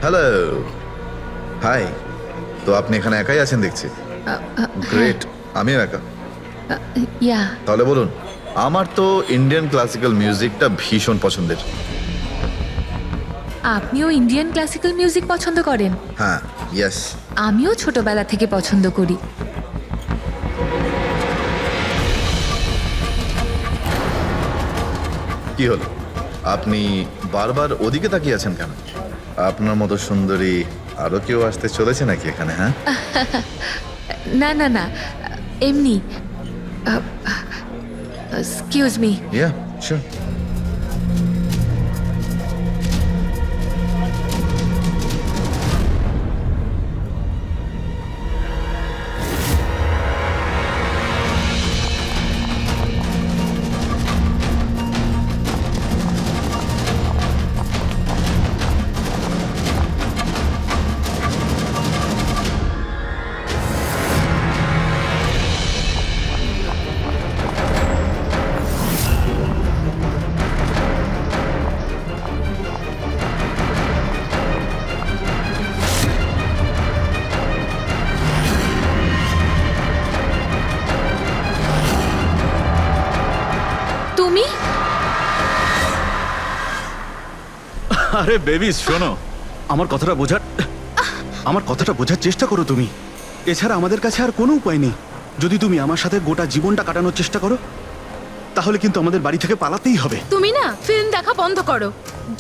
Hello, high. তো আপনি এখানে একাই আছেন দেখছি। গ্রেট, আমিও একা। ইয়া তাহলে বলুন। আমার তো ইন্ডিয়ান ক্লাসিক্যাল মিউজিকটা ভীষণ পছন্দের। আপনিও ইন্ডিয়ান ক্লাসিক্যাল মিউজিক পছন্দ করেন? হ্যাঁ, ইয়েস। আমিও ছোটবেলা থেকে পছন্দ করি। কি হলো, আপনি বারবার ওদিকে তাকিয়ে আছেন কেন? আপনার মতো সুন্দরী আরো কেউ আসতে চলেছে নাকি এখানে? হ্যাঁ, না না না, এমনি। Excuse me. Yeah sure. তুমি? আরে বেবিস শোনো, আমার কথাটা বোঝার চেষ্টা করো তুমি। এছাড়া আমাদের কাছে আর কোনো উপায় নেই। যদি তুমি আমার সাথে গোটা জীবনটা কাটানোর চেষ্টা করো, তাহলে কিন্তু আমাদের বাড়ি থেকে পালাতেই হবে। তুমি না ফিল্ম দেখা বন্ধ করো।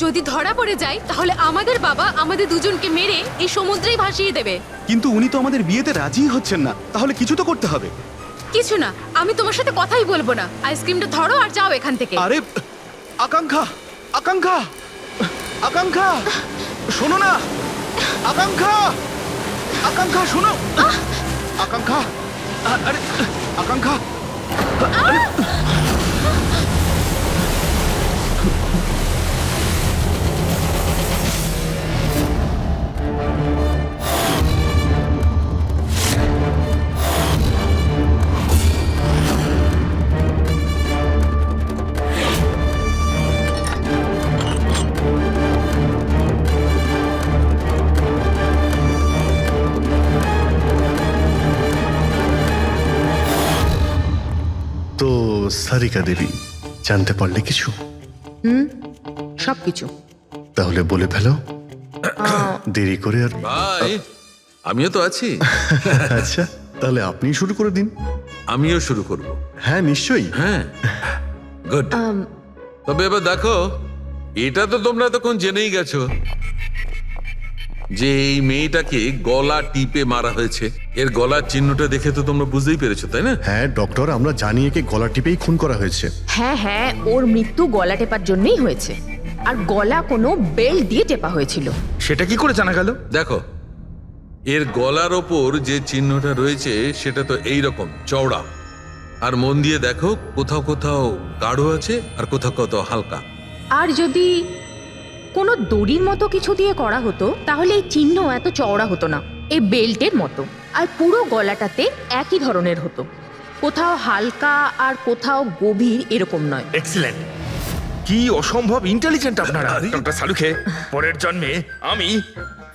যদি ধরা পড়ে যায় তাহলে আমাদের বাবা আমাদের দুজনকে মেরে এই সমুদ্রেই ভাসিয়ে দেবে। কিন্তু উনি তো আমাদের বিয়েতে রাজিই হচ্ছেন না, তাহলে কিছু তো করতে হবে। কিছু না, আমি তোমার সাথে কথাই বলবো না। আইসক্রিমটা ধরো আর যাও এখান থেকে। আরে আকাঙ্ক্ষা, আকাঙ্ক্ষা, আকাঙ্ক্ষা, শোনো না। আকাঙ্ক্ষা, আকাঙ্ক্ষা শোনো। আকাঙ্ক্ষা, আরে আকাঙ্ক্ষা, আরে তো সারিকা দেবী, জানতে পারলে কিছু? সবকিছু। তাহলে বলে ফেলো, দেরি করে আর। ভাই, আমিও তো আছি। আচ্ছা, তাহলে আপনি শুরু করে দিন। আমিও শুরু করব। হ্যাঁ নিশ্চয়ই। হ্যাঁ, গুড। তবে এবার দেখো, এটা তো তোমরা তখন জেনেই গেছো যে এই মেয়েটাকে গলা টিপে মারা হয়েছে। এর গলার চিহ্নটা দেখে তো তোমরা বুঝতেই পেরেছো, তাই না? হ্যাঁ ডক্টর, আমরা জানি একে গলা টিপেই খুন করা হয়েছে। হ্যাঁ হ্যাঁ, ওর মৃত্যু গলা টেপার জন্যই হয়েছে। আর গলা কোনো বেল্ট দিয়ে টেপা হয়েছিল। সেটা কি করে জানা গেল? দেখো, এর গলার ওপর যে চিহ্নটা রয়েছে সেটা তো এই রকম চওড়া। আর মন দিয়ে দেখো, কোথাও কোথাও গাঢ় আছে আর কোথাও কোথাও হালকা। আর যদি কোনো দড়ির মতো কিছু দিয়ে করা হতো তাহলে এই চিহ্ন এত চওড়া হতো না, এই বেল্টের মতো। আর পুরো গলাটাতে একই ধরনের হতো, কোথাও হালকা আর কোথাও গভীর, এরকম নয়। এক্সিলেন্ট, কি অসম্ভব ইন্টেলিজেন্ট আপনারা। ডক্টর সালুখে, পরের জন্মে আমি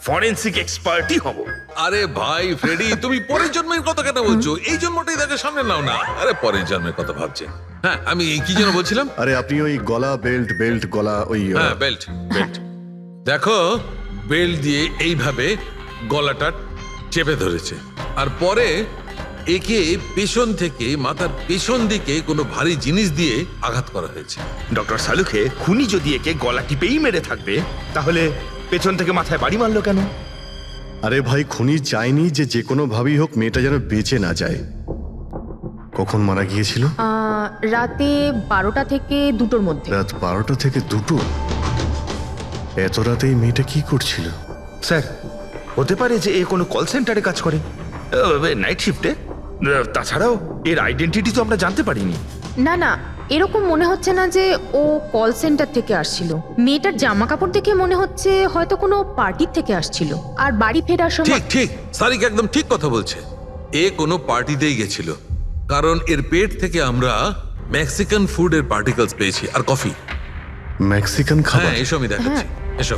ফরেনসিক এক্সপার্টই হব। আরে ভাই ফ্রেডি, তুমি পরের জন্মের কথা কেন বলছো? এই জন্মটাই তাকে সামনে নাও না। আরে পরের জন্মের কথা ভাবছে। হ্যাঁ, আমি কি যেন বলছিলাম। আরে আপনি ওই গলা বেল্ট, বেল্ট গলা ওই হ্যাঁ, বেল্ট বেল্ট। দেখো, বেল্ট দিয়ে এইভাবে গলাটা চেপে ধরেছে। আর পরে একে পেছন থেকে মাথার পেছন দিকে কোনো ভারী জিনিস দিয়ে আঘাত করা হয়েছে। ডক্টর সালুখে, খুনি যদি একে গলা টিপেই মেরে থাকবে, তাহলে পেছন থেকে মাথায় বাড়ি মারলো কেন? আরে ভাই, খুনি চাইনি যে যে কোনো ভাবেই হোক মেয়েটা যেন বেঁচে না যায়। কখন মারা গিয়েছিল? রাতে 12টা থেকে 2টোর মধ্যে। রাত 12টা থেকে 2টো? এত রাতে এই মেয়েটা কি করছিল? স্যার, হতে পারে যে এ কোনো কল সেন্টারে কাজ করে, নাইট শিফটে। তাছাড়াও এর আইডেন্টিটি তো আমরা জানতে পারিনি। না না, এরকম মনে হচ্ছে না যে ও কল সেন্টার থেকে আসছিল। মেয়েটার জামা কাপড় দেখে মনে হচ্ছে হয়তো কোনো পার্টির থেকে আসছিল। আর বাড়ি ফেরার ঠিক সময়। ঠিক, সারিকা একদম ঠিক কথা বলছে। এ কোনো পার্টিতেই গেছিল, কারণ এর পেট থেকে আমরা মেক্সিকান ফুডের পার্টিকেলস পেয়েছি আর কফি। মেক্সিকান খাবার? হ্যাঁ, এসো আমি দেখাচ্ছি। এসো।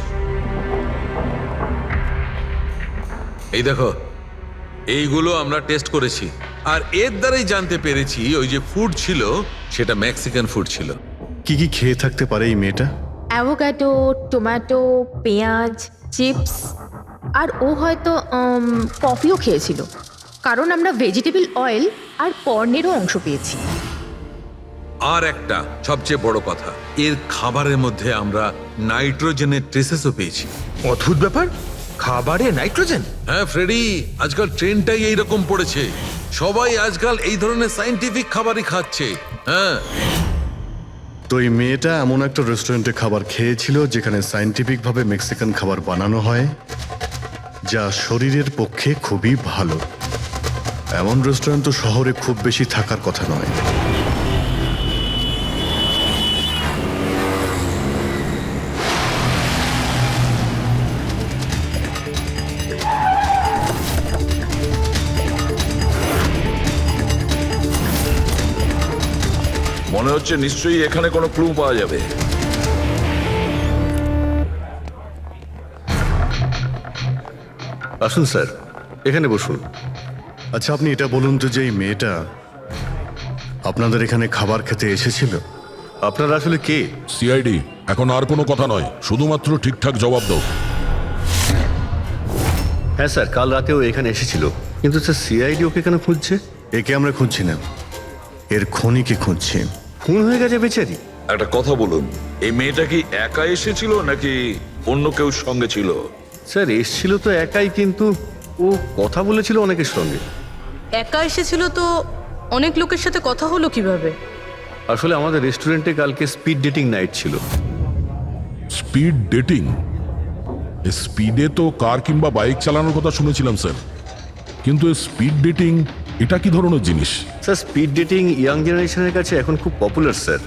এই দেখো, এইগুলো আমরা টেস্ট করেছি আর এর দ্বারাই জানতে পেরেছি ওই যে ফুড ছিল সেটা মেক্সিকান ফুড ছিল। কি কি খেয়ে থাকতে পারে এই মেয়েটা? অ্যাভোকাডো, টমেটো, পেঁয়াজ, চিপস, আর ও হয়তো কফিও খেয়েছিল, কারণ আমরা ভেজিটেবল অয়েল আর কর্নেরও অংশ পেয়েছি। আর একটা সবচেয়ে বড় কথা, এর খাবারের মধ্যে আমরা নাইট্রোজেনের ট্রেসেসও পেয়েছি। অদ্ভুত ব্যাপার, খাবারে নাইট্রোজেন। হ্যাঁ ফ্রেডি, আজকাল ট্রেনটাই এইরকম পড়েছে, সবাই আজকাল এই ধরনের সায়েন্টিফিক খাবারই খাচ্ছে। হ্যাঁ, তো এই মেয়েটা এমন একটা রেস্টুরেন্টে খাবার খেয়েছিল যেখানে সায়েন্টিফিকভাবে মেক্সিকান খাবার বানানো হয়, যা শরীরের পক্ষে খুবই ভালো। এমন রেস্টুরেন্ট তো শহরে খুব বেশি থাকার কথা নয়। মনে হচ্ছে নিশ্চয়ই এখানে কোনো ক্লু পাওয়া যাবে। আসুন স্যার, এখানে বসুন। আচ্ছা, আপনি এটা বলুন তো যে এই মেয়েটা আপনাদের এখানে খাবার খেতে এসেছিল, আপনারা আসলে কে? সিআইডি, এখন আর কোনো কথা নয়, শুধুমাত্র ঠিকঠাক জবাব দাও। হ্যাঁ স্যার, কাল রাতেও এখানে এসেছিল, কিন্তু স্যার সিআইডি ওকে কেন খুঁজছে? একে আমরা খুঁজছি না, এর খনিকে খুঁজছি। খুন হয়ে গেছে বেচারি। একটা কথা বলুন, এই মেয়েটা কি একা এসেছিল নাকি অন্য কেউ সঙ্গে ছিল? স্যার এসছিল তো একাই, কিন্তু ও কথা বলেছিল অনেকের সঙ্গে। একা এসেছিল তো অনেক লোকের সাথে কথা হলো কিভাবে? আসলে আমাদের রেস্টুরেন্টে কালকে স্পিড ডেটিং নাইট ছিল। Speed dating? স্পিডে তো কার কিংবা বাইক চালানোর কথা শুনেছিলাম স্যার, কিন্তু স্পিড ডেটিং এটা কি ধরনের জিনিস? স্যার স্পিড ডেটিং ইয়াং জেনারেশনের কাছে এখন খুব পপুলার স্যার।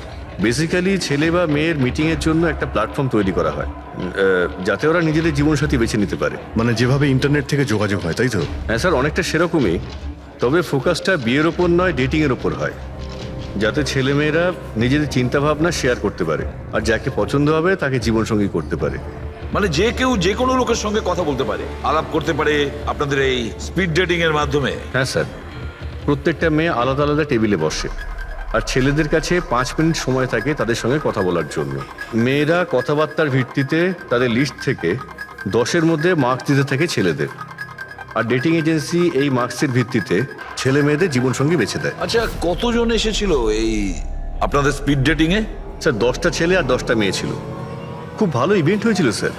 বেসিক্যালি ছেলে বা মেয়ের মিটিংয়ের জন্য একটা প্ল্যাটফর্ম তৈরি করা হয়, যাতে ওরা নিজেদের জীবনসাথী বেছে নিতে পারে। মানে যেভাবে ইন্টারনেট থেকে যোগাযোগ হয়, তাই তো? হ্যাঁ স্যার, অনেকটা সেরকমই, তবে ফোকাসটা বিয়ের ওপর নয়, ডেটিংয়ের ওপর হয়, যাতে ছেলেমেয়েরা নিজেদের চিন্তাভাবনা শেয়ার করতে পারে আর যাকে পছন্দ হবে তাকে জীবনসঙ্গী করতে পারে। মানে যে কেউ যে কোনো লোকের সঙ্গে কথা বলতে পারে, আলাপ করতে পারে আপনাদের এই স্পিড ডেটিং এর মাধ্যমে? হ্যাঁ স্যার, প্রত্যেকটা মেয়ে আলাদা আলাদা টেবিলে বসে আর ছেলেদের কাছে 5 মিনিট সময় থাকে তাদের সঙ্গে কথা বলার জন্য। মেয়েরা কথাবার্তার ভিত্তিতে তাদের লিস্ট থেকে 10-এর মধ্যে মার্কস দিতে থাকে ছেলেদের, আর ডেটিং এজেন্সি এই মার্কসের ভিত্তিতে ছেলে মেয়েদের জীবনসঙ্গী বেছে দেয়। আচ্ছা, কতজন এসেছিল এই আপনাদের স্পিড ডেটিং এ? স্যার 10টা ছেলে আর 10টা মেয়ে ছিল। খুব ভালো ইভেন্ট হয়েছিল স্যার।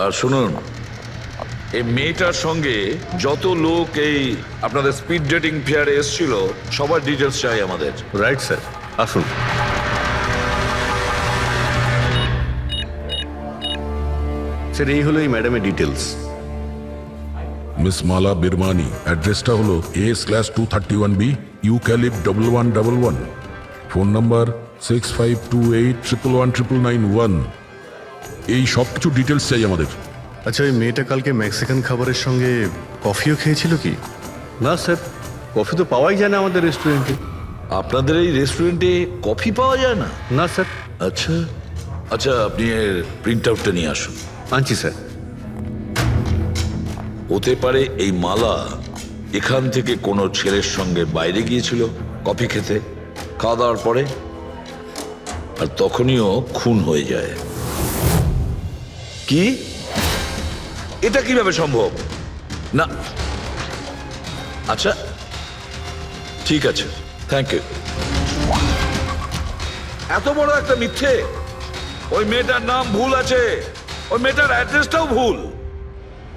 আর শুনুন, এই মেয়েটার সঙ্গে যত লোক এই আপনাদের স্পিড ডেটিং ফেয়ারে এসেছিল সবার ডিটেলস চাই আমাদের। রাইট স্যার, আসুন। স্যার এই হলো এই ম্যাডামের ডিটেলস। মিস মালা বিরমানি, অ্যাড্রেসটা হলো A/231B ইউক্যালিপ 1111, ফোন নাম্বার 6528119991। এই সব কিছু ডিটেলস চাই আমাদের। আচ্ছা, ওই মেয়েটা কালকে মেক্সিকান খাবারের সঙ্গে কফিও খেয়েছিল কি? না স্যার, কফি তো পাওয়াই যায় না আমাদের রেস্টুরেন্টে। আপনাদের এই রেস্টুরেন্টে কফি পাওয়া যায় না? না স্যার। আচ্ছা আচ্ছা, আপনি এর প্রিন্ট আউটটা নিয়ে আসুন। আনছি স্যার। হতে পারে এই মালা এখান থেকে কোনো ছেলের সঙ্গে বাইরে গিয়েছিল কফি খেতে, খাওয়া দাওয়ার পরে, আর তখনইও খুন হয়ে যায়। কি? এটা কিভাবে সম্ভব? না, আচ্ছা ঠিক আছে, থ্যাংক ইউ। এত বড় একটা মিথ্যে! ওই মেয়েটার নাম ভুল আছে, ওই মেয়েটার অ্যাড্রেসটাও ভুল।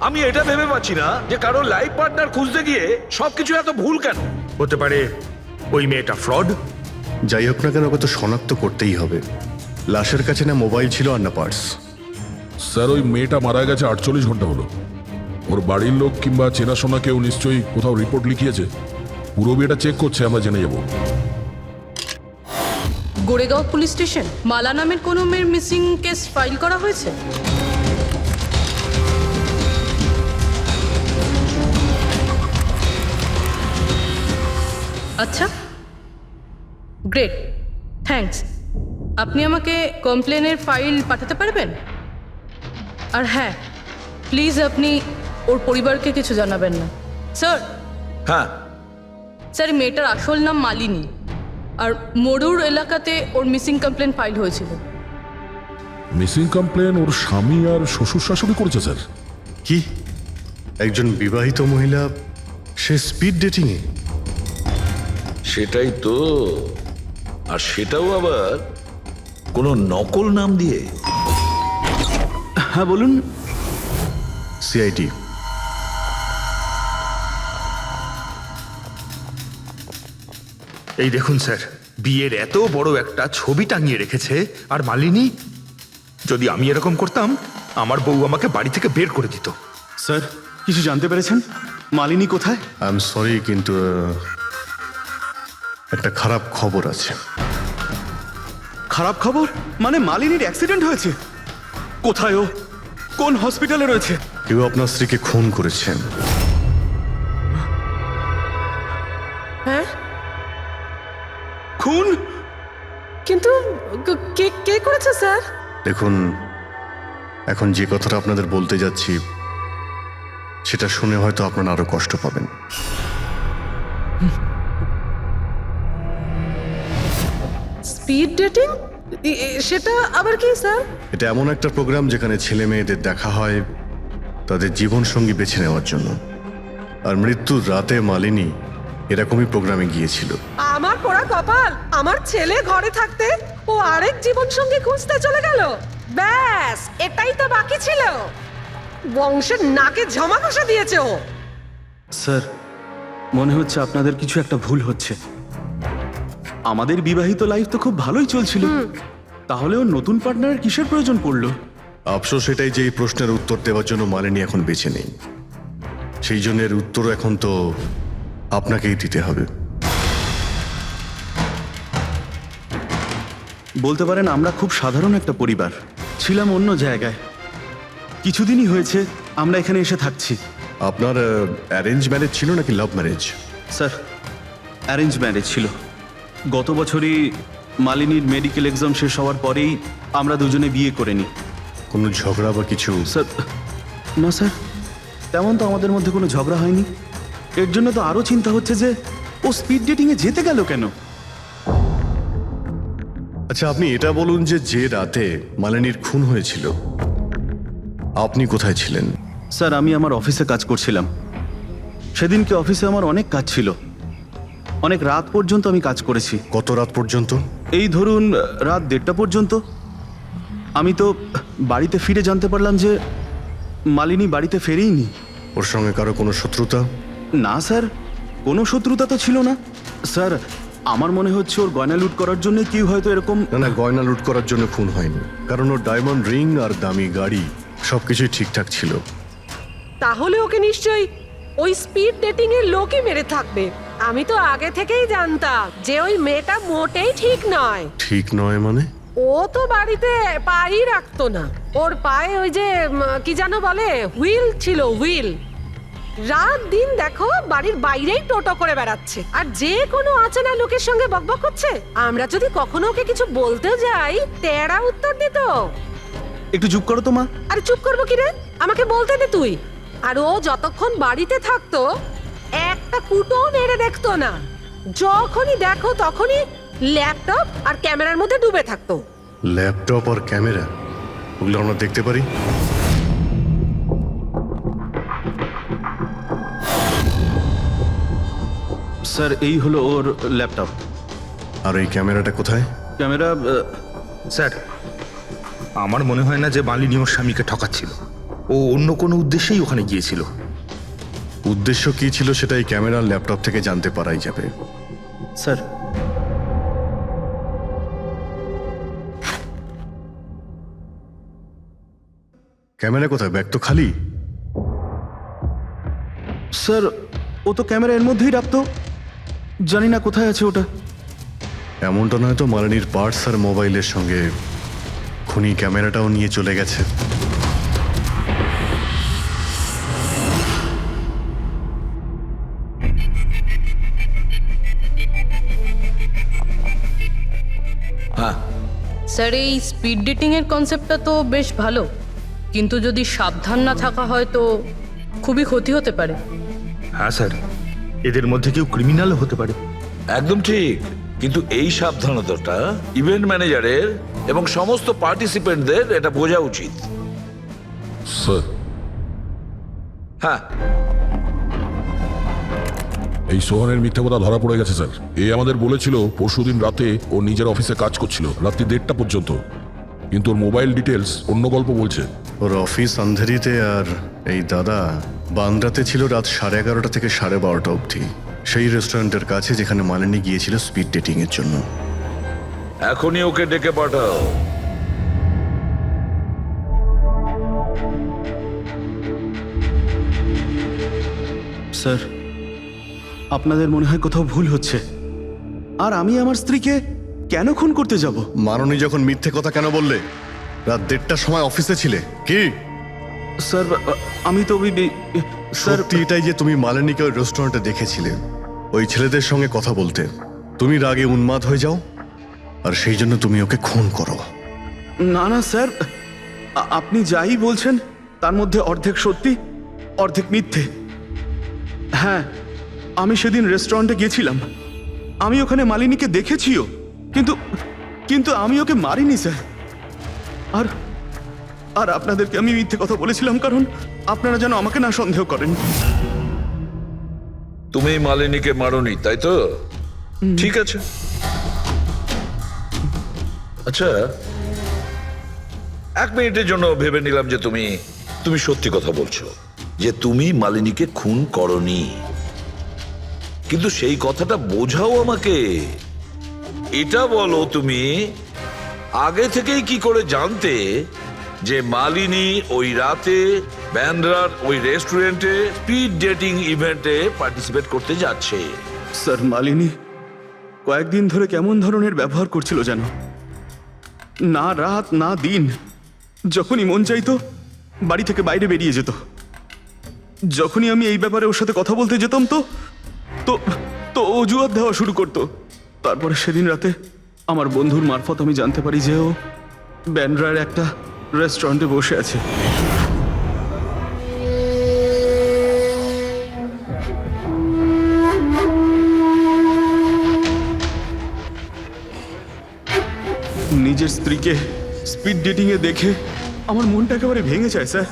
আমি এটা ভেবে পাচ্ছি না যে কারো লাইফ পার্টনার খুঁজতে গিয়ে সবকিছু এত ভুল কেন হতে পারে। ওই মেয়েটা ফ্রড। যাই হোক না কেন, ওকে তো শনাক্ত করতেই হবে। লাশের কাছে না মোবাইল ছিল আর না পার্স। স্যার, ওই মেয়েটা মারা গেছে 48 ঘন্টা হলো। ওর বাড়ির লোক কিংবা চেনাশোনা কেউ নিশ্চয়ই কোথাও রিপোর্ট লিখিয়েছে। পুরো বিয়েটা চেক করছে, আমরা জেনে যাবো। গোরেগাঁও পুলিশ স্টেশন মালা নামের কোনো মেয়ের মিসিং কেস ফাইল করা হয়েছে? আচ্ছা, গ্রেট, থ্যাঙ্কস। আপনি আমাকে কমপ্লেনের ফাইল পাঠাতে পারবেন? আর হ্যাঁ, প্লিজ আপনি ওর পরিবারকে কিছু জানাবেন না। স্যার, হ্যাঁ, স্যার এই মেয়েটার আসল নাম মালিনী, আর মরুর এলাকাতে ওর মিসিং কমপ্লেন ফাইল হয়েছিল। মিসিং কমপ্লেন ওর স্বামী আর শ্বশুর শাশুড়ি করেছে স্যার। কি একজন বিবাহিত মহিলা, সে স্পিড ডেটিংয়ে? সেটাই তো। আর সেটাও আবার কোনো নকল নাম দিয়ে। হ্যাঁ বলুন। সিআইডি। এই দেখুন স্যার, বিয়ের এত বড় একটা ছবি টাঙিয়ে রেখেছে। আর মালিনী, যদি আমি এরকম করতাম আমার বউ আমাকে বাড়ি থেকে বের করে দিত। স্যার, কিছু জানতে পেরেছেন? মালিনী কোথায়? আই এম সরি, কিন্তু একটা খারাপ খবর আছে। খারাপ খবর? মানে মালিনীর অ্যাক্সিডেন্ট হয়েছে? কোথায় ও? কোন হসপিটালে রয়েছে? কেউ আপনার স্ত্রীকে খুন করেছেন। হ্যাঁ, খুন? কিন্তু কে কে করেছে স্যার? দেখুন, এখন যে কথাটা আপনাদের বলতে যাচ্ছি সেটা শুনে হয়তো আপনারা আরো কষ্ট পাবেন। Speed dating? সেটা আবার কি স্যার? এটা এমন একটা প্রোগ্রাম যেখানে ছেলে মেয়েদের দেখা হয় তাদের জীবন সঙ্গী বেছে নেওয়ার জন্য। আর মৃত্যুর রাতে মালিনী এরকমই প্রোগ্রামে গিয়েছিল। আমার পোড়া কপাল, আমার ছেলে ঘরে থাকতে ও আরেক জীবন সঙ্গী খুঁজতে চলে গেল। ব্যাস, এটাই তো বাকি ছিল। বংশের নাকে ঝমা ঘষা দিয়েছে ও। স্যার, মনে হচ্ছে আপনাদের কিছু একটা ভুল হচ্ছে। আমাদের বিবাহিত লাইফ তো খুব ভালোই চলছিল, তাহলে ওর নতুন পার্টনারের কিসের প্রয়োজন পড়লো? আফসোস এটাই যে এই প্রশ্নের উত্তর দেওয়ার জন্য মালিনী এখন বেঁচে নেই। সেই জন্য এর উত্তর এখন তো আপনাকেই দিতে হবে। বলতে পারেন আমরা খুব সাধারণ একটা পরিবার, ছিলাম অন্য জায়গায়। কিছুদিনই হয়েছে আমরা এখানে এসে থাকছি। আপনার অ্যারেঞ্জ ম্যারেজ ছিল নাকি love marriage? Sir, arrange marriage ছিল। গত বছরই মালিনীর মেডিকেল এক্সাম শেষ হওয়ার পরেই আমরা দুজনে বিয়ে করে নিই। কোনো ঝগড়া বা কিছু? স্যার, না স্যার, তেমন তো আমাদের মধ্যে কোনো ঝগড়া হয়নি। এর জন্য তো আরও চিন্তা হচ্ছে যে ও স্পিড ডেটিংয়ে যেতে গেল কেন। আচ্ছা, আপনি এটা বলুন যে রাতে মালিনীর খুন হয়েছিল আপনি কোথায় ছিলেন? স্যার, আমি আমার অফিসে কাজ করছিলাম। সেদিনকে অফিসে আমার অনেক কাজ ছিল, অনেক রাত পর্যন্ত আমি কাজ করেছি। কত রাত পর্যন্ত? এই ধরুন রাত 1:30 পর্যন্ত। আমি তো বাড়িতে ফিরে জানতে পারলাম যে মালিনী বাড়িতে ফেরেইনি। ওর সঙ্গে কারো কোনো শত্রুতা? না স্যার, কোনো শত্রুতা তো ছিল না। স্যার, আমার মনে হচ্ছে ওর গয়না লুট করার জন্য কেউ হয়তো এরকম। না, গয়না লুট করার জন্য খুন হয়নি, কারণ ওর ডায়মন্ড রিং আর দামি গাড়ি সবকিছুই ঠিকঠাক ছিল। তাহলে ওকে নিশ্চয়ই ওই স্পিড ডেটিং এর লোকই মেরে থাকবে। আমি তো আগে থেকেই জানতাম যে ওই মেয়েটা মোটেই ঠিক নয়। ঠিক নয় মানে? ও তো বাড়িতে পাই রাখতো না। ওর পায়ে ওই যে কি যেন বলে, হুইল ছিল, হুইল। রাত দিন দেখো বাড়ির বাইরেই টোটো করে বেড়াচ্ছে, আর যে কোনো অচেনা লোকের সঙ্গে বকবক করছে। আমরা যদি কখনো ওকে কিছু বলতে যাই, তেড়া উত্তর দিত। একটু চুপ করো তো মা। আরে চুপ করবো কি রে, আমাকে বলতে দে তুই। আর ও যতক্ষণ বাড়িতে থাকতো একটা কুটোও নেড়ে দেখতো না। যখনই দেখো তখনই ল্যাপটপ আর ক্যামেরার মধ্যে ডুবে থাকতো। ল্যাপটপ আর ক্যামেরা, ওগুলো আমরা দেখতে পারি? স্যার, এই হলো ওর ল্যাপটপ। আর এই ক্যামেরাটা কোথায়? ক্যামেরা? স্যার, আমার মনে হয় না যে মালিনী ওর স্বামীকে ঠকাচ্ছিল। ও অন্য কোনো উদ্দেশ্যেই ওখানে গিয়েছিল। উদ্দেশ্য কি ছিল সেটা এই ক্যামেরার ল্যাপটপ থেকে জানতে পারাই যাবে। স্যার, ক্যামেরা কোথায়? ব্যাগ তো খালি। স্যার ও তো ক্যামেরা এর মধ্যেই রাখতো, জানি না কোথায় আছে ওটা। এমনটা নয় তো মালিনীর পার্টস আর মোবাইলের সঙ্গে খুনি ক্যামেরাটাও নিয়ে চলে গেছে? হ্যাঁ, স্যার এই স্পিড ডেটিং এর কনসেপ্টটা তো বেশ ভালো, কিন্তু যদি সাবধান না থাকা হয় তো খুবই ক্ষতি হতে পারে। হ্যাঁ স্যার, এদের মধ্যে কেউ ক্রিমিনালও হতে পারে। একদম ঠিক। কিন্তু এই সাবধানতাটা ইভেন্ট ম্যানেজারের এবং সমস্ত পার্টিসিপেন্টদের এটা বোঝা উচিত। স্যার, হ্যাঁ, এই সোহানের মিথ্যা কথা ধরা পড়ে গেছে স্যার। এ আমাদের বলেছিল পরশুদিন রাতে ও নিজের অফিসে কাজ করছিল রাত্রি 1:30টা পর্যন্ত, কিন্তু ওর মোবাইল ডিটেলস অন্য গল্প বলছে। ওর অফিস আন্ধেরিতে আর এই দাদা বান্দ্রাতে ছিল রাত 11:30 থেকে 12:30 অবধি, সেই রেস্টুরেন্টের কাছে যেখানে মালিনী গিয়েছিল স্পিড ডেটিং এর জন্য। এখনই ওকে ডেকে পাঠাও। স্যার, আপনাদের মনে হয় কোথাও ভুল হচ্ছে। আর আমি আমার স্ত্রীকে কেন খুন করতে যাব? মাননী যখন মিথ্যে কথা কেন বললে? রাত 1:30টার সময় অফিসে ছিলে কি? স্যার আমি তো স্যার সত্যি এটাই যে তুমি মালিনীকে ওই রেস্টুরেন্টে দেখেছিলে ওই ছেলেদের সঙ্গে কথা বলতে। তুমি রাগে উন্মাদ হয়ে যাও আর সেই জন্য তুমি ওকে খুন করো। না না স্যার, আপনি যাই বলছেন তার মধ্যে অর্ধেক সত্যি অর্ধেক মিথ্যে। হ্যাঁ, আমি সেদিন রেস্টুরেন্টে গিয়েছিলাম, আমি ওখানে মালিনীকে দেখেছিও, কিন্তু কিন্তু আমি ওকে মারিনি স্যার। আর আর আপনাদেরকে আমি মিথ্যে কথা বলেছিলাম কারণ আপনারা যেন আমাকে না সন্দেহ করেন। তুমি মালিনীকে মারোনি, তাই তো? ঠিক আছে। আচ্ছা, 1 মিনিটের জন্য ভেবে নিলাম যে তুমি সত্যি কথা বলছো, যে তুমি মালিনীকে খুন করনি। কিন্তু সেই কথাটা বোঝাও আমাকে। এটা বলো, তুমি আগে থেকেই কি করে জানতে যে মালিনী ওই রাতে ব্যান্ড্রার ওই রেস্টুরেন্টে স্পিড ডেটিং ইভেন্টে পার্টিসিপেট করতে যাচ্ছে? স্যার, মালিনী কয়েকদিন ধরে কেমন ধরনের ব্যবহার করছিল যেন, না রাত না দিন, যখনই মন চাইতো বাড়ি থেকে বাইরে বেরিয়ে যেত। যখনই আমি এই ব্যাপারে ওর সাথে কথা বলতে যেতাম তো তো তো অজুহাত দেওয়া শুরু করতো। তারপরে সেদিন রাতে আমার বন্ধুর মারফত আমি জানতে পারি যে ও ব্যান্ড্রার একটা রেস্টুরেন্টে বসে আছে। নিজের স্ত্রীকে স্পিড ডেটিং এ দেখে আমার মনটা একেবারে ভেঙে যায় স্যার।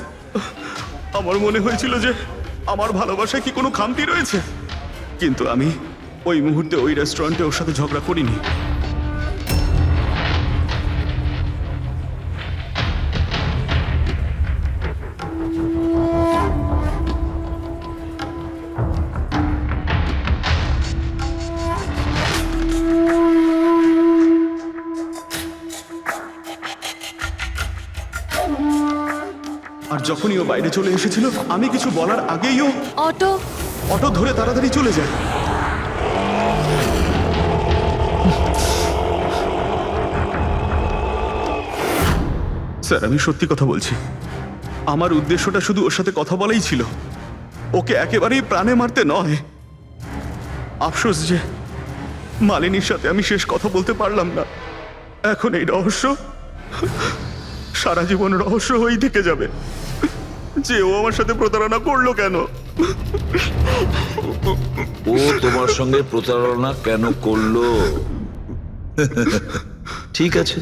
আমার মনে হয়েছিল যে আমার ভালোবাসায় কি কোনো খামতি রয়েছে, কিন্তু আমি ওই মুহূর্তে ওই রেস্টুরেন্টে ওর সাথে ঝগড়া করিনি। আর যখনই ও বাইরে চলে এসেছিল আমি কিছু বলার আগেই ও অটো ধরে তাড়াতাড়ি চলে যায়। স্যার, আমি সত্যি কথা বলছি, আমার উদ্দেশ্যটা শুধু ওর সাথে কথা বলাই ছিল, ওকে একেবারেই প্রাণে মারতে নয়। আফসোস যে মালিনীর সাথে আমি শেষ কথা বলতে পারলাম না। এখন এই রহস্য সারা জীবন রহস্য হয়েই থেকে যাবে যে ও আমার সাথে প্রতারণা করলো কেন। ও তোমার সঙ্গে প্রতারণা কেন করলো? ঠিক আছে,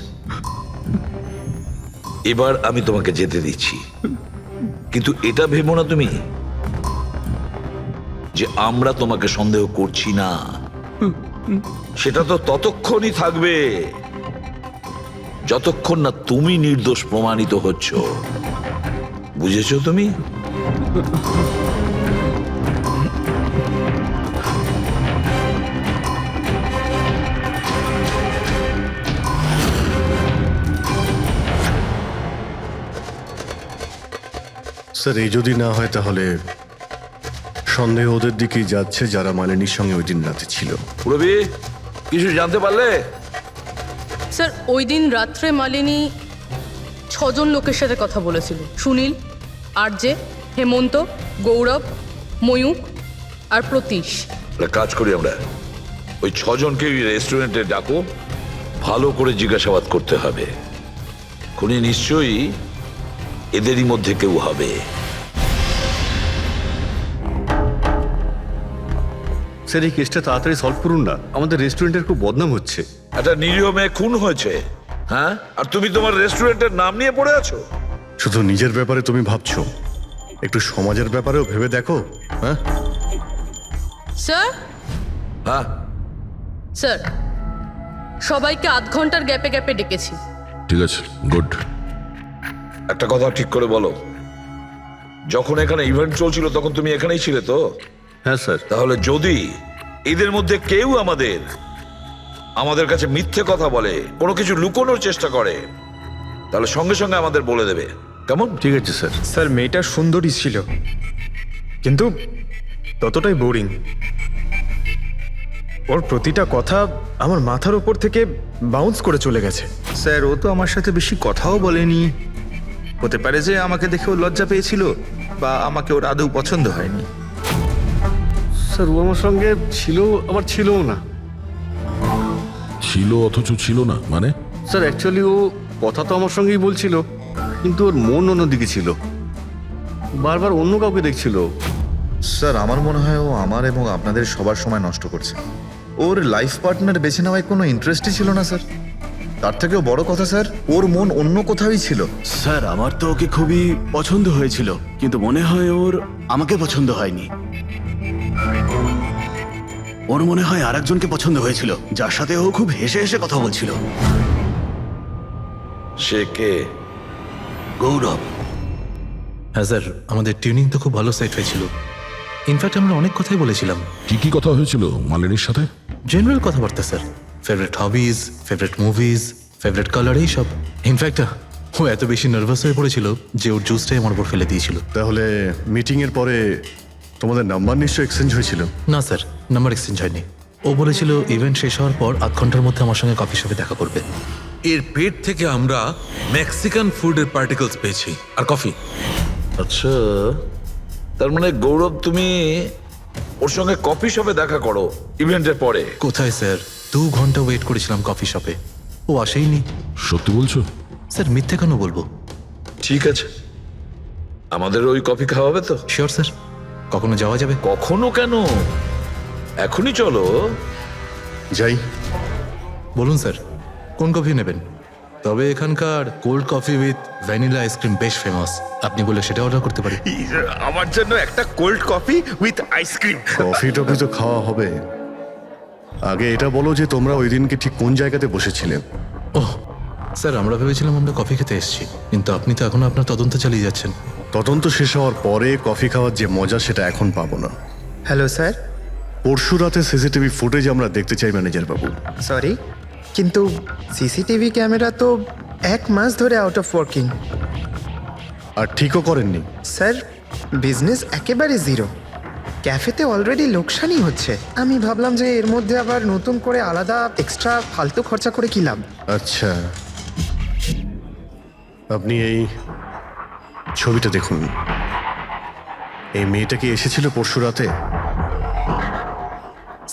এবার আমি তোমাকে যেতে দিচ্ছি, কিন্তু এটা ভেবো না তুমি যে আমরা তোমাকে সন্দেহ করছি না। সেটা তো ততক্ষণই থাকবে যতক্ষণ না তুমি নির্দোষ প্রমাণিত হচ্ছ। বুঝেছো তুমি? স্যার, এই যদি না হয় তাহলে সন্দেহ ওদের দিকেই যাচ্ছে যারা মালিনীর সঙ্গে ওই দিন রাতে ছিল। পুরবি কিছু জানতে পারলে? স্যার ওই দিন রাত্রে মালিনী 6 জন লোকের সাথে কথা বলেছিল। সুনীল, আরজে, হেমন্ত, গৌরব, ময়ূক আর প্রতীশ। একটা কাজ করি আমরা, ওই 6 জনকে রেস্টুরেন্টে ডাকো, ভালো করে জিজ্ঞাসাবাদ করতে হবে। খুনি নিশ্চয়ই এদেরই মধ্যে কেউ হবে। স্যার এই কেসটা তাড়াতাড়ি সলভ করুন না, আমাদের রেস্টুরেন্টের খুব বদনাম হচ্ছে। একটা নিরীহ মেয়ে খুন হয়েছে, হ্যাঁ, আর তুমি তোমার রেস্টুরেন্টের নাম নিয়ে পড়ে আছো। শুধু নিজের ব্যাপারে তুমি ভাবছো, একটু সমাজের ব্যাপারেও ভেবে দেখো। হ্যাঁ স্যার, হ্যাঁ, স্যার সবাইকে আধ ঘন্টার গ্যাপে গ্যাপে ডেকেছি। ঠিক আছে, গুড। একটা কথা ঠিক করে বলো, যখন এখানে ইভেন্ট চলছিল তখন তুমি এখানেই ছিলে তো? হ্যাঁ স্যার। তাহলে যদি এদের মধ্যে কেউ আমাদের কাছে মিথ্যে কথা বলে, কোনো কিছু লুকোনোর চেষ্টা করে, তাহলে সঙ্গে সঙ্গে আমাদের বলে দেবে, কেমন? ঠিক আছে স্যার। স্যার মেয়েটা সুন্দরী ছিল, কিন্তু ততটাই বোরিং। ওর প্রতিটা কথা আমার মাথার উপর থেকে বাউন্স করে চলে গেছে। স্যার ও তো আমার সাথে বেশি কথাও বলেনি। হতে পারে যে আমাকে দেখে ও লজ্জা পেয়েছিল, বা আমাকে ওর আদৌ পছন্দ হয়নি। স্যার ও আমার সঙ্গে ছিল, আবার ছিলও না। ছিল অথচ ছিল না মানে? স্যার অ্যাকচুয়ালি ও কথা তো আমার সঙ্গেই বলছিল, কিন্তু ওর মন অন্যদিকে ছিল, বারবার অন্য কাউকে দেখছিল। স্যার আমার মনে হয় ও আমার এবং আপনাদের সবার সময় নষ্ট করছে। ওর লাইফ পার্টনার বেছে নেওয়ায় কোনো ইন্টারেস্টই ছিল না স্যার। তার থেকেও বড় কথা স্যার, ওর মন অন্য কোথাওই ছিল। স্যার আমার তো ওকে খুবই পছন্দ হয়েছিল, কিন্তু মনে হয় ওর আমাকে পছন্দ হয়নি। ওর মনে হয় আরেকজনকে পছন্দ হয়েছিল, যার সাথে ও খুব হেসে হেসে কথা বলছিল। সে কে? গৌরব। হ্যাঁ স্যার, আমাদের টিউনিং তো খুব ভালো সেট হয়েছিল। ইনফ্যাক্ট আমরা অনেক কথাই বলেছিলাম। কি কি কথা হয়েছিল মালিনীর সাথে? জেনারেল কথাবার্তা sir, favourite hobbies, favourite movies, favourite colour, এইসব। ইনফ্যাক্ট ও এত বেশি নার্ভাস হয়ে পড়েছিল যে ওর জুসটাই আমার উপর ফেলে দিয়েছিল। তাহলে মিটিং এর পরে তোমাদের নাম্বার নিশ্চয়ই এক্সচেঞ্জ হয়েছিল? না স্যার, নাম্বার এক্সচেঞ্জ হয়নি। ও বলেছিল ইভেন্ট শেষ হওয়ার পর 8 ঘন্টার মধ্যে আমার সঙ্গে কফি শপে দেখা করবে। এর পেট থেকে আমরা মেক্সিকান ফুডের পার্টিকেলস পেয়েছি, আর কফি। আচ্ছা, তার মানে গৌরব তুমি ওর সঙ্গে কফি শপে দেখা করো ইভেন্টের পরে? কোথায় স্যার, 2 ঘন্টা ওয়েট করেছিলাম কফি শপে, ও আসেইনি। সত্যি বলছো? স্যার মিথ্যে কেন বলবো? ঠিক আছে, আমাদের ওই কফি খাওয়াবে তো? শিওর স্যার, কখনো যাওয়া যাবে? কখনো কেন, এখনই চলো। যাই। বলুন স্যার, কোন কফি নেবেন? তবে এখানকার cold coffee with vanilla ice cream বেশ ফেমাস, আপনি বলে সেটা অর্ডার করতে পারি। আমার জন্য একটা cold coffee with ice cream. Coffee toffee তো খাওয়া হবে, আগে এটা বলো যে তোমরা ওই দিনকে ঠিক কোন জায়গাতে বসেছিলে? ওহ স্যার, আমরা ভেবেছিলাম আমরা কফি খেতে এসেছি, কিন্তু আপনি তো এখনো আপনার তদন্ত চালিয়ে যাচ্ছেন। তদন্ত শেষ হওয়ার পরে কফি খাওয়ার যে মজা সেটা এখন পাবো না। Hello sir. পরশু রাতে সিসিটিভি ফুটেজ আমরা দেখতে চাই ম্যানেজার বাবু। সরি, কিন্তু সিসিটিভি ক্যামেরা তো 1 মাস ধরে আউট অফ ওয়ার্কিং। আর ঠিকও করেননি? স্যার বিজনেস একেবারে জিরো, ক্যাফেতে অলরেডি লোকসানই হচ্ছে। আমি ভাবলাম যে এর মধ্যে আবার নতুন করে আলাদা এক্সট্রা ফালতু খরচা করে কি লাভ। আচ্ছা, আপনি এই ছবিটা দেখুন। এই মেয়েটা কি এসেছিল পরশু রাতে?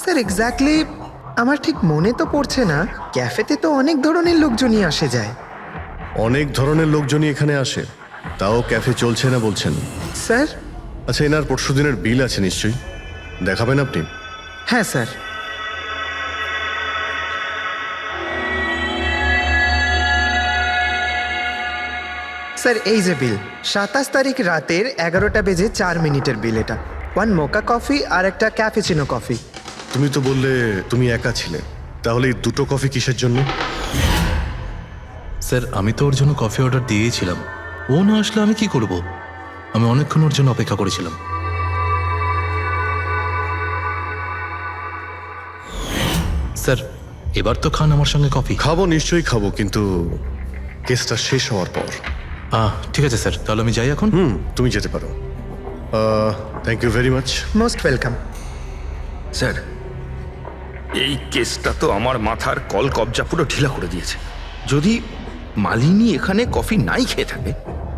স্যার এক্স্যাক্টলি আমার ঠিক মনে তো পড়ছে না। ক্যাফেতে তো অনেক ধরনের লোকজনই আসে যায়। অনেক ধরনের লোকজনই এখানে আসে, তাও ক্যাফে চলছে না বলছেন? স্যার। আচ্ছা, এনার পরশু দিনের বিল আছে নিশ্চয়ই, দেখাবেন আপনি? হ্যাঁ স্যার। স্যার এই যে বিল, 27 তারিখ রাতের 11টা বেজে 4 মিনিটের বিল এটা। 1 মোকা কফি আর একটা ক্যাফেচিনো কফি। তুমি তো বললে তুমি একা ছিলে, তাহলে এই 2টো কফি কিসের জন্য? স্যার আমি তো ওর জন্য কফি অর্ডার দিয়েছিলাম, ও না আসলে আমি কি করব? আমি অনেকক্ষণ ওর জন্য অপেক্ষা করেছিলাম। স্যার এবার তো খান আমার সঙ্গে কফি। খাবো, নিশ্চয়ই খাবো, কিন্তু কেসটা শেষ হওয়ার পর। ঠিক আছে স্যার, তাহলে আমি যাই এখন। তুমি যেতে পারো। Thank you very much. Most welcome. Sir, এই কেসটা তো আমার মাথার কল কবজা পুরো ঢিলা করে দিয়েছে। যদি মালিনী এখানে কফি নাই খেয়ে থাকে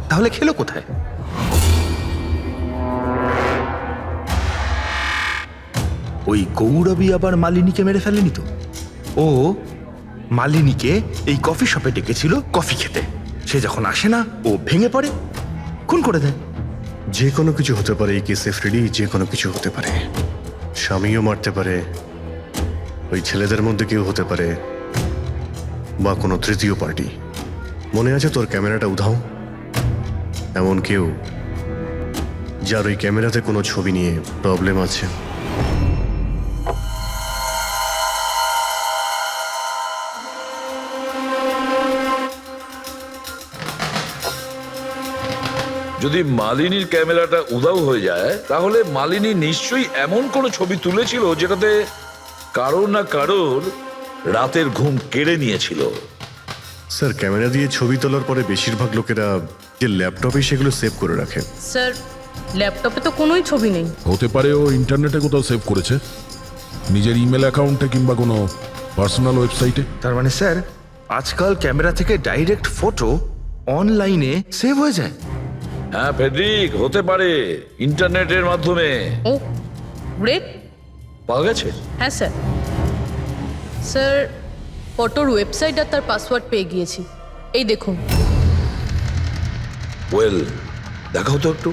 তাহলে খেলো কোথায়? ওই গৌরবী আবার মালিনীকে মেরে ফেলেনি তো? ও মালিনীকে এই কফি শপে ডেকেছিল কফি খেতে, সে যখন আসে না ও ভেঙে পড়ে, খুন করে দেয়। যে কোনো কিছু হতে পারে এই কেসে ফ্রেডি, যে কোনো কিছু হতে পারে। স্বামীও মারতে পারে, ওই ছেলেদের মধ্যে কেউ হতে পারে, বা কোনো তৃতীয় পার্টি। মনে আছে তোর ক্যামেরাটা উধাও? এমন কেউ যার ওই ক্যামেরাতে কোনো ছবি নিয়ে প্রবলেম আছে। যদি মালিনীর ক্যামেরাটা উধাও হয়ে যায় তাহলে মালিনী নিশ্চয়ই এমন কোনো ছবি তুলেছিল যেটাতে কারোর না কারোর রাতের ঘুম কেড়ে নিয়েছিল। স্যার, ক্যামেরা দিয়ে ছবি তোলার পরে বেশিরভাগ লোকেরা যে ল্যাপটপে সেগুলো সেভ করে রাখে। স্যার, ল্যাপটপে তো কোনোই ছবি নেই। হতে পারে ও ইন্টারনেটে কোথাও সেভ করেছে, নিজের ইমেল অ্যাকাউন্টে কিংবা কোনো পার্সোনাল ওয়েবসাইটে। তার মানে স্যার, আজকাল ক্যামেরা থেকে ডাইরেক্ট ফটো অনলাইনে সেভ হয়ে যায়। হ্যাঁ ফেডরিক, হতে পারে ইন্টারনেটের মাধ্যমে। ও গ্রেট। পাওয়া গেছে? হ্যাঁ স্যার। স্যার, ফটোর ওয়েবসাইট আর তার পাসওয়ার্ড পেয়ে গিয়েছি। এই দেখুন। ওয়েল, দেখাও তো একটু।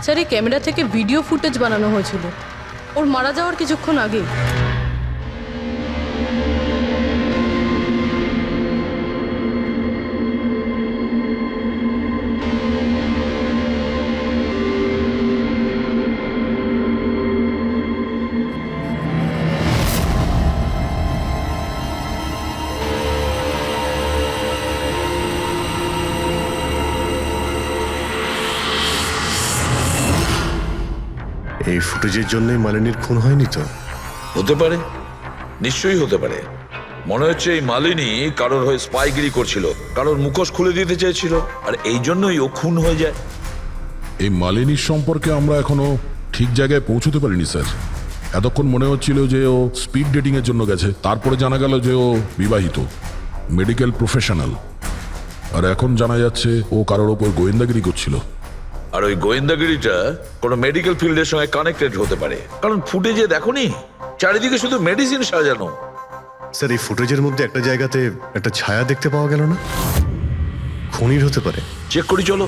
স্যার, এই ক্যামেরা থেকে ভিডিও ফুটেজ বানানো হয়েছিল ওর মারা যাওয়ার কিছুক্ষণ আগে। এই ফুটেজের জন্যই মালিনীর খুন হয়নি তো? হতে পারে, নিশ্চয়ই হতে পারে। মনে হচ্ছে এই মালিনী কারোর হয়ে স্পাইগিরি করছিল, কারোর মুখোশ খুলে দিতে চেয়েছিল, আর এই জন্যই ও খুন হয়ে যায়। এই মালিনীর সম্পর্কে আমরা এখনো ঠিক জায়গায় পৌঁছতে পারিনি স্যার। এতক্ষণ মনে হচ্ছিল যে ও স্পিড ডেটিং এর জন্য গেছে, তারপরে জানা গেল যে ও বিবাহিত, মেডিকেল প্রফেশনাল, আর এখন জানা যাচ্ছে ও কারোর ওপর গোয়েন্দাগিরি করছিল। আর ওই গোয়েন্দাগিরিটা কোনো মেডিকেল ফিল্ডের সঙ্গে কানেক্টেড হতে পারে, কারণ ফুটেজে দেখোনি চারিদিকে শুধু মেডিসিন সাজানো। স্যার, এই ফুটেজের মধ্যে একটা জায়গাতে একটা ছায়া দেখতে পাওয়া গেল না? খুনির হতে পারে। চেক করি চলো।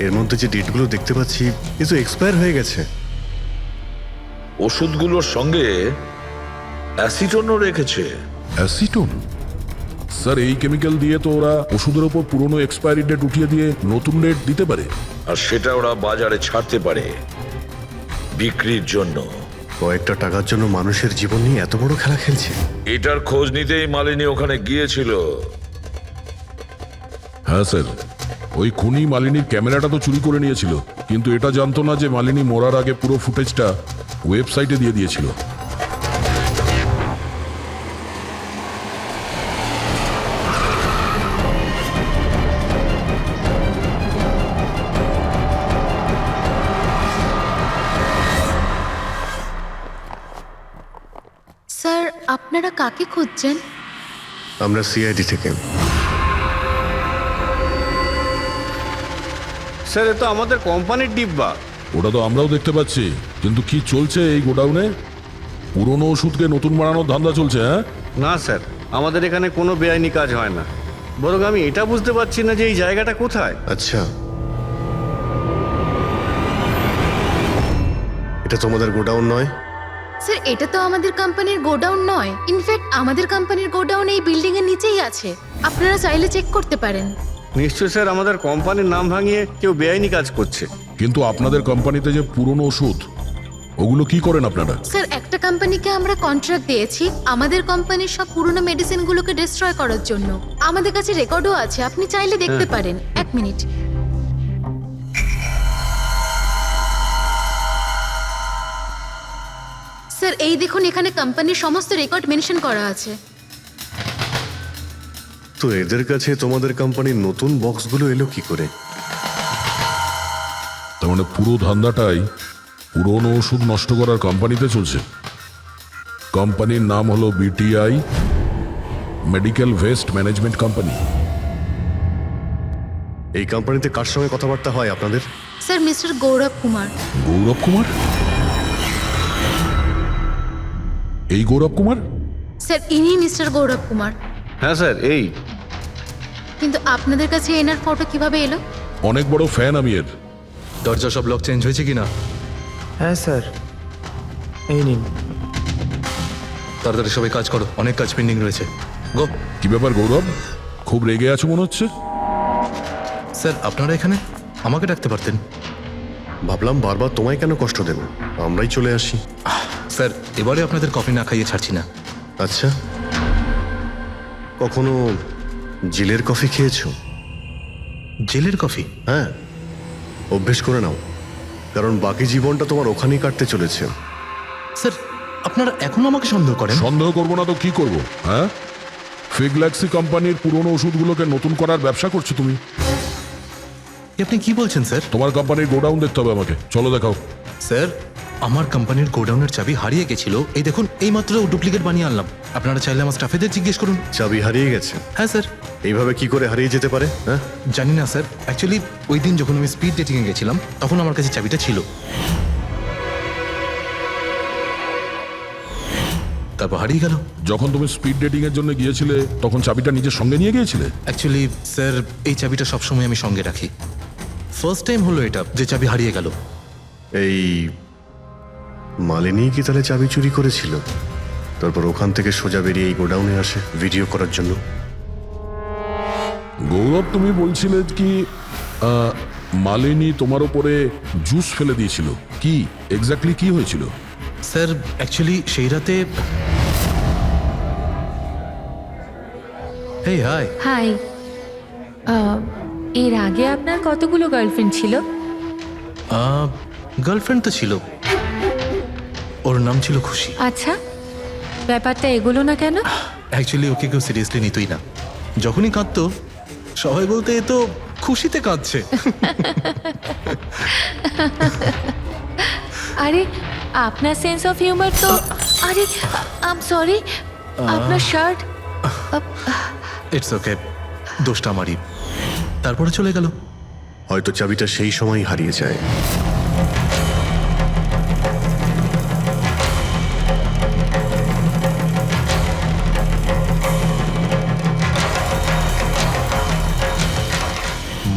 এর মধ্যে যে ডেটগুলো দেখতে পাচ্ছি কিছু এক্সপায়ার হয়ে গেছে। ওষুধগুলোর সঙ্গে অ্যাসিটনও রেখেছে। অ্যাসিটোন? স্যার, এই কেমিক্যাল দিয়ে তো ওরা ওষুধের ওপর পুরনো এক্সপায়ারি ডেট উঠিয়ে দিয়ে নতুন ডেট দিতে পারে, আর সেটা ওরা বাজারে ছাড়তে পারে বিক্রির জন্য। কয়েকটা টাকার জন্য মানুষের জীবন নিয়ে এত বড় খেলা খেলছে। এটার খোঁজ নিতেই মালিনী ওখানে গিয়েছিল। হ্যাঁ স্যার, ওই খুনি মালিনীর ক্যামেরাটা তো চুরি করে নিয়েছিল, কিন্তু এটা জানতো না যে মালিনী মরার আগে পুরো ফুটেজটা ওয়েবসাইটে দিয়ে দিয়েছিল। স্যার, আপনারা কাকে খুঁজছেন? আমরা সিআইডি থেকে। স্যার, এ তো আমাদের কোম্পানির ডিব্বা। ওটা তো আমরাও দেখতে পাচ্ছি, কিন্তু কি চলছে এই গোডাউনে? পুরনো ওষুধকে নতুন বানানোর ধান্দা চলছে? হ্যাঁ না স্যার, আমাদের এখানে কোনো বেআইনি কাজ হয় না। বরং আমি এটা বুঝতে পারছি না যে এই জায়গাটা কোথায়। আচ্ছা, এটা তোমাদের গোডাউন নয়? স্যার, এটা তো আমাদের কোম্পানির গোডাউন নয়। ইনফ্যাক্ট আমাদের কোম্পানির গোডাউন এই বিল্ডিং এর নিচেই আছে। আপনারা চাইলে চেক করতে পারেন। নিশ্চয় স্যার, আমাদের কোম্পানির নাম ভাঙিয়ে কেউ বেআইনি কাজ করছে। কিন্তু আপনাদের কোম্পানিতে যে পুরনো ওষুধ, ওগুলো কি করেন আপনারা? স্যার, একটা কোম্পানিকে আমরা কন্ট্রাক্ট দিয়েছি আমাদের কোম্পানির সব পুরনো মেডিসিনগুলোকে ডিস্ট্রয় করার জন্য। আমাদের কাছে রেকর্ডও আছে, আপনি চাইলে দেখতে পারেন। এক মিনিট। এই দেখুন এখানে কোম্পানির সমস্ত রেকর্ড মেনশন করা আছে। তো এদের কাছে তোমাদের কোম্পানির নতুন বক্সগুলো এলো কি করে? তার মানে পুরো ধান্দাটাই পুরনো ওষুধ নষ্ট করার কোম্পানিতে চলছে। কোম্পানির নাম হলো BTI medical waste management company. এই কোম্পানিতে কার সঙ্গে কথাবার্তা হয় আপনাদের? স্যার মিস্টার গৌরব কুমার। গৌরব কুমার? এই গৌরব কুমার? স্যার ইনি মিস্টার গৌরব কুমার। হ্যাঁ স্যার, এই কিন্তু আপনাদের কাছে এনার ফটো কিভাবে এলো? অনেক বড় ফ্যান আমি এর। দরজা সব লক চেঞ্জ হয়েছে কিনা? হ্যাঁ স্যার, এই নিন। তাড়াতাড়ি সবাই কাজ করো, অনেক কাজ পেন্ডিং রয়েছে। গো। কি ব্যাপার গৌরব, খুব রেগে আছো মনে হচ্ছে? স্যার আপনারা এখানে? আমাকে ডাকতে পারতেন। ভাবলাম বারবার তোমায় কেন কষ্ট দেব, আমরাই চলে আসি। স্যার এবারে আপনাদের কফি না খাইয়ে ছাড়ছি না। আচ্ছা, কখনো জেলের কফি খেয়েছো? জেলের কফি? হ্যাঁ, অভ্যেস করে নাও, কারণ বাকি জীবনটা তোমার ওখানেই কাটতে চলেছে। স্যার আপনারা এখনো আমাকে সন্দেহ করেন? সন্দেহ করবো না তো কি করবো? হ্যাঁ, ফিগল্যাক্সি কোম্পানির পুরনো ওষুধগুলোকে নতুন করার ব্যবসা করছো তুমি। আপনি কি বলছেন স্যার? তোমার কোম্পানির গোডাউন দেখতে হবে আমাকে, চলো দেখাও। স্যার আমার কোম্পানির গোডাউনের চাবি হারিয়ে গেছিল, এই দেখুন এইমাত্র ডুপ্লিকেট বানিয়ে আনলাম। আপনারা চাইলে আমার স্টাফেদের জিজ্ঞেস করুন। চাবি হারিয়ে গেছে? হ্যাঁ স্যার। এইভাবে কি করে হারিয়ে যেতে পারে? হ্যাঁ জানি না স্যার, অ্যাকচুয়ালি ওই দিন যখন আমি স্পিড ডেটিংয়ে গেছিলাম তখন আমার কাছে চাবিটা ছিল। তারপর হারিয়ে গেল। যখন তুমি স্পিড ডেটিং এর জন্য গিয়েছিলে তখন চাবিটা নিজের সঙ্গে নিয়ে গিয়েছিলে? অ্যাকচুয়ালি স্যার এই চাবিটা সবসময় আমি সঙ্গে রাখি। ফার্স্ট টাইম হলো এটা যে চাবি হারিয়ে গেল। এই মালিনী কি তাহলে চাবি চুরি করেছিল, তারপর ওখান থেকে সোজা বেরিয়ে এই গোডাউনে আসে ভিডিও করার জন্য? গৌরব তুমি বলছিলে কি মালিনী তোমার উপরে জুস ফেলে দিয়েছিল, কি এক্স্যাক্টলি কি হয়েছিল? স্যার অ্যাকচুয়ালি সেই রাতে এই হাই হাই, এর আগে আপনার কতগুলো গার্লফ্রেন্ড ছিল? গার্লফ্রেন্ড তো ছিল, ওর নাম ছিল খুশি। আচ্ছা, ব্যাপারটা এগুলো না কেন? অ্যাকচুয়ালি ওকে কেউ সিরিয়াসলি নিতই না। যখনই কাঁদতো সবাই বলতে এ তো খুশিতে কাঁদছে। আরে আপনার সেন্স অফ হিউমার তো, আরে আই এম সরি, আপনার শার্ট। ইটস ওকে, দোষটা আমারই। তারপরে চলে গেল। হয়তো চাবিটা সেই সময় হারিয়ে যায়।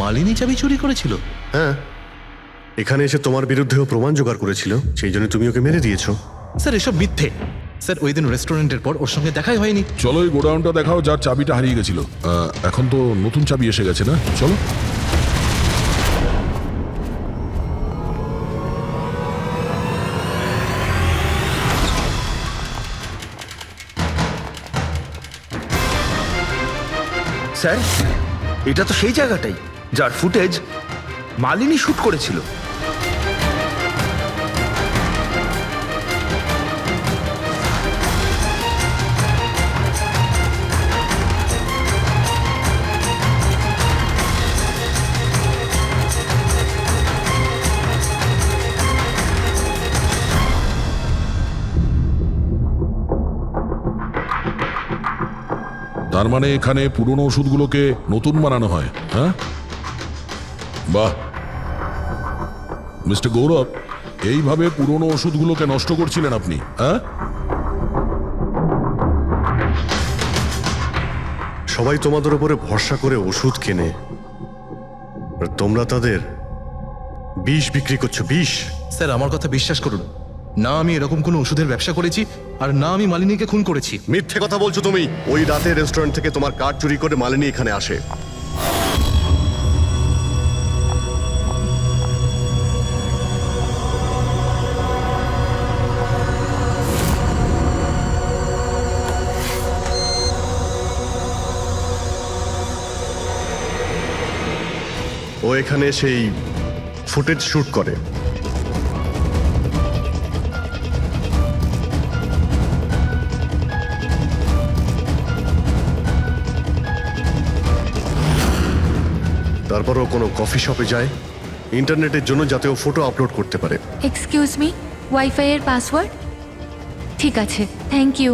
মালিনী চাবি চুরি করেছিল? হ্যাঁ, এখানে এসে তোমার বিরুদ্ধেও প্রমাণ জোগাড় করেছিল, সেই জন্য তুমি ওকে মেরে দিয়েছো। স্যার এসব মিথ্যে। স্যার ওই দিন রেস্টুরেন্টের পর ওর সঙ্গে দেখাই হয়নি। চলো এই গোডাউনটা দেখাও যার চাবিটা হারিয়ে গেছিল। এখন তো নতুন চাবি এসে গেছে না, চলো। স্যার এটা তো সেই জায়গাটাই যার ফুটেজ মালিনী শুট করেছিল। তার মানে এখানে পুরনো ওষুধগুলোকে নতুন বানানো হয়। হ্যাঁ, বাহ। মিস্টার গৌরব, এইভাবে পুরনো ওষুধগুলোকে নষ্ট করছিলেন আপনি? হ্যাঁ, সবাই তোমাদের উপরে ভরসা করে ওষুধ কেনে, আর তোমরা তাদের বিষ বিক্রি করছো। বিষ? স্যার আমার কথা বিশ্বাস করুন, না আমি এরকম কোনো ওষুধের ব্যবসা করেছি, আর না আমি মালিনীকে খুন করেছি। মিথ্যে কথা বলছো তুমি। ওই রাতে রেস্টুরেন্ট থেকে তোমার কার্ড চুরি করে মালিনী এখানে আসে। ও এখানে সেই ফুটেজ শুট করে। তারপর ও কোনো কফি শপে যায় ইন্টারনেটের জন্য, যাতে ও ফটো আপলোড করতে পারে। এক্সকিউজ মি, ওয়াইফাই এর পাসওয়ার্ড? ঠিক আছে, থ্যাংক ইউ।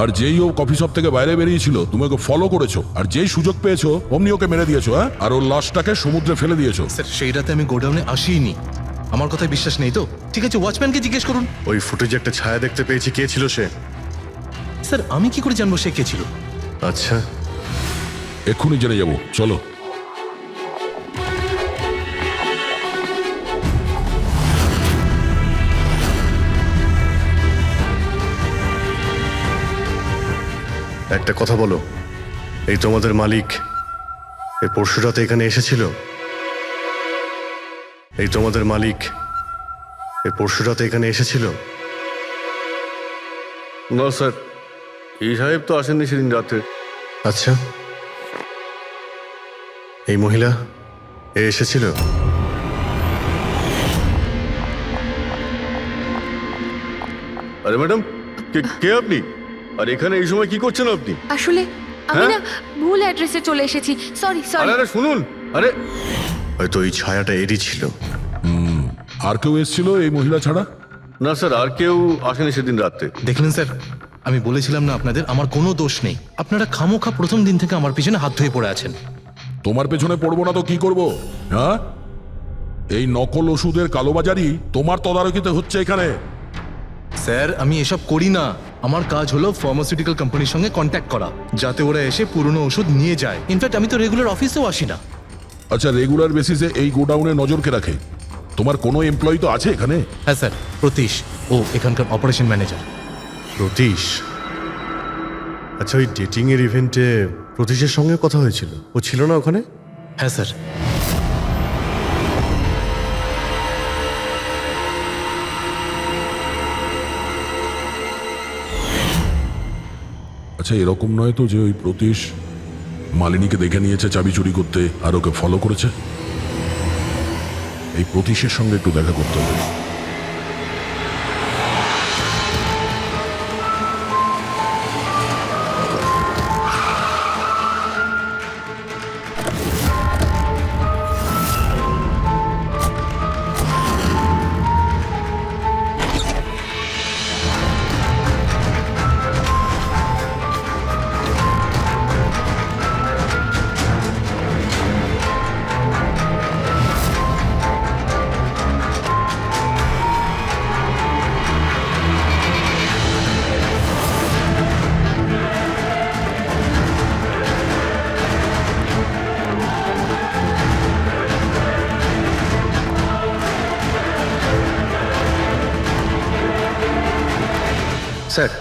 আর যেই ও কফি শপ থেকে বাইরে বেরিয়েছিল তুমি ওকে ফলো করেছো, আর যেই সুযোগ পেয়েছো অমনি ওকে মেরে দিয়েছো, হ্যাঁ? আর ওর লাশটাকে সমুদ্রে ফেলে দিয়েছো। স্যার সেই রাতে আমি গোডাউনে আসিনি, আমার কথায় বিশ্বাস নেই তো? ঠিক আছে, ওয়াচম্যানকে জিজ্ঞেস করুন। ওই ফুটেজে একটা ছায়া দেখতে পেয়েছি, কে ছিল সে? স্যার আমি কি করে জানবো সে কে ছিল? আচ্ছা, এক্ষুনি জেনে যাবো, চলো। একটা কথা বলো, এই তোমাদের মালিক এই পরশু রাতে এখানে এসেছিল? এই তোমাদের মালিক এই পরশু রাতে এখানে এসেছিল? না স্যার, এই সাহেব তো আসেননি সেদিন রাতে। আচ্ছা, এই মহিলা এ এসেছিল? আরে ম্যাডাম, কে আপনি? আর এখানে এই সময় কি করছেন আপনি? আসলে আমি না ভুল অ্যাড্রেসে চলে এসেছি, সরি সরি। আরে শুনুন, আরে হয়তো এই ছায়াটা এরই ছিল। আর কেউ এসেছিল এই মহিলা ছাড়া? না স্যার, আর কেউ আসেনি সেদিন রাতে। দেখলেন স্যার, আমি বলেছিলাম না আপনাদের আমার কোনো দোষ নেই। আপনারা খামোখা প্রথম দিন থেকে আমার পিছনে হাত ধুয়ে পড়ে আছেন। তোমার পেছনে পড়বো না তো কি করব? হ্যাঁ, এই নকল ওষুধের কালোবাজারি তোমার তদারকিতে হচ্ছে এখানে। স্যার আমি এসব করি না, আমার কাজ হলো ফার্মাসিউটিক্যাল কোম্পানির সঙ্গে কন্ট্যাক্ট করা, যাতে ওরা এসে পুরনো ওষুধ নিয়ে যায়। ইনফ্যাক্ট আমি তো রেগুলার অফিসেও আসি না। আচ্ছা, রেগুলার বেসিসে এই গোডাউনে নজর কে রাখে? তোমার কোনো এমপ্লয়ি তো আছে এখানে? হ্যাঁ স্যার, প্রতীশ, ও এখানকার অপারেশন ম্যানেজার। প্রতীশ? আচ্ছা, ওই ডেটিং এর ইভেন্টে প্রতীশের সঙ্গে কথা হয়েছিল, ও ছিল না ওখানে? হ্যাঁ স্যার। আচ্ছা, এরকম নয় তো যে ওই প্রতীশ মালিনীকে দেখে নিয়েছে চাবি চুরি করতে আর ওকে ফলো করেছে? এই প্রতীশের সঙ্গে একটু দেখা করতে হবে। স্যার,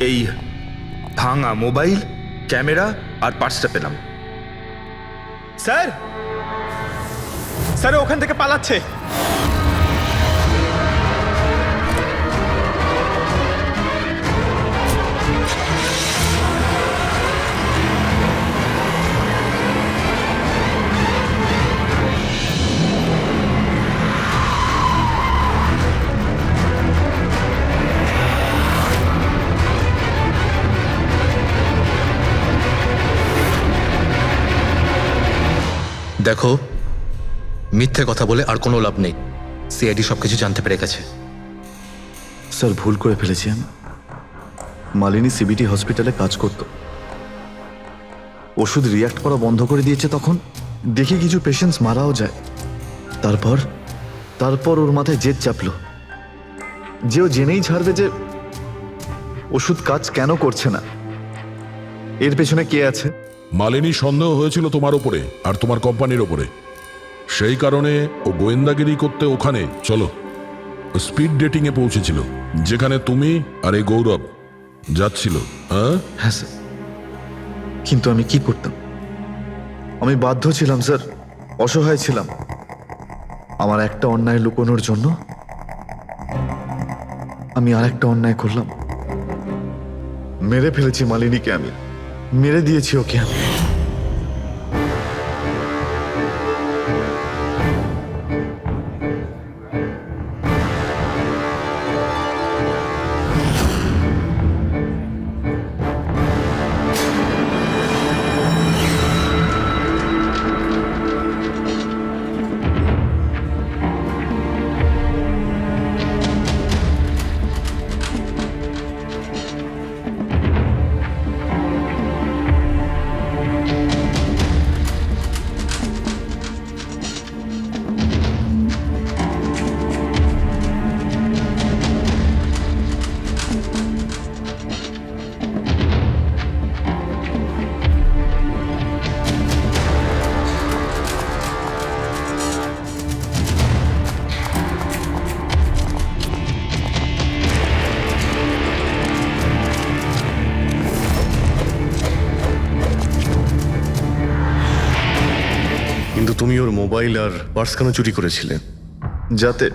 এই ভাঙা মোবাইল, ক্যামেরা আর পার্সটা পেলাম। স্যার, স্যার ওখান থেকে পালাচ্ছে। দেখো, মিথ্যে কথা বলে আর কোনো লাভ নেই। সিআইডি সবকিছু জানতে পেরে গেছে। স্যার, ভুল করে ফেলেছি আমি। মালিনী সিবিটি হসপিটালে কাজ করত, ওষুধ রিয়াক্ট করা বন্ধ করে দিয়েছে। তখন দেখি কিছু পেশেন্টস মারাও যায়। তারপর ওর মাথায় জেদ চাপলো যে ও জেনেই ছাড়বে যে ওষুধ কাজ কেন করছে না, এর পেছনে কে আছে। মালিনী সন্দেহ হয়েছিল তোমার ওপরে আর তোমার কোম্পানির ওপরে, সেই কারণে ও গোয়েন্দাগিরি করতে ওখানে চলো স্পিড ডেটিং এ পৌঁছেছিল, যেখানে তুমি আর এই গৌরব যাচ্ছিল। হ্যাঁ স্যার, কিন্তু আমি কি করতাম? আমি বাধ্য ছিলাম স্যার, অসহায় ছিলাম। আমার একটা অন্যায় লুকোনোর জন্য আমি আর একটা অন্যায় করলাম। মেরে ফেলেছি মালিনীকে, আমি মেরে দিয়েছি ওকে। আমি কিন্তু তুমি ওর মোবাইল আর পার্স কেন চুরি করেছিলে? যাতে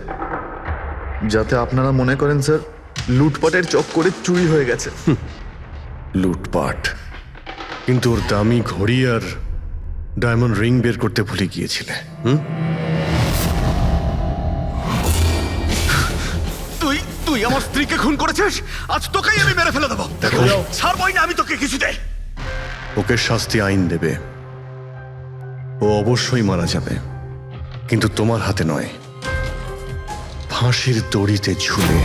যাতে আপনারা মনে করেন স্যার লুটপাটের চক্করে চুরি হয়ে গেছে। লুটপাট? কিন্তু ওর দামি ঘড়ি আর ডায়মন্ড রিং বের করতে ভুলে গিয়েছিলে। তুই আমার স্ত্রীকে খুন করেছিস, আজ তোকেই আমি মেরে ফেলে দেবো। দেখো, ছাড়বই না আমি তোকে কিছুতে। ওকে শাস্তি আইন দেবে, ও অবশ্যই মারা যাবে, কিন্তু তোমার হাতে নয়, ফাঁসির দড়িতে ঝুলে।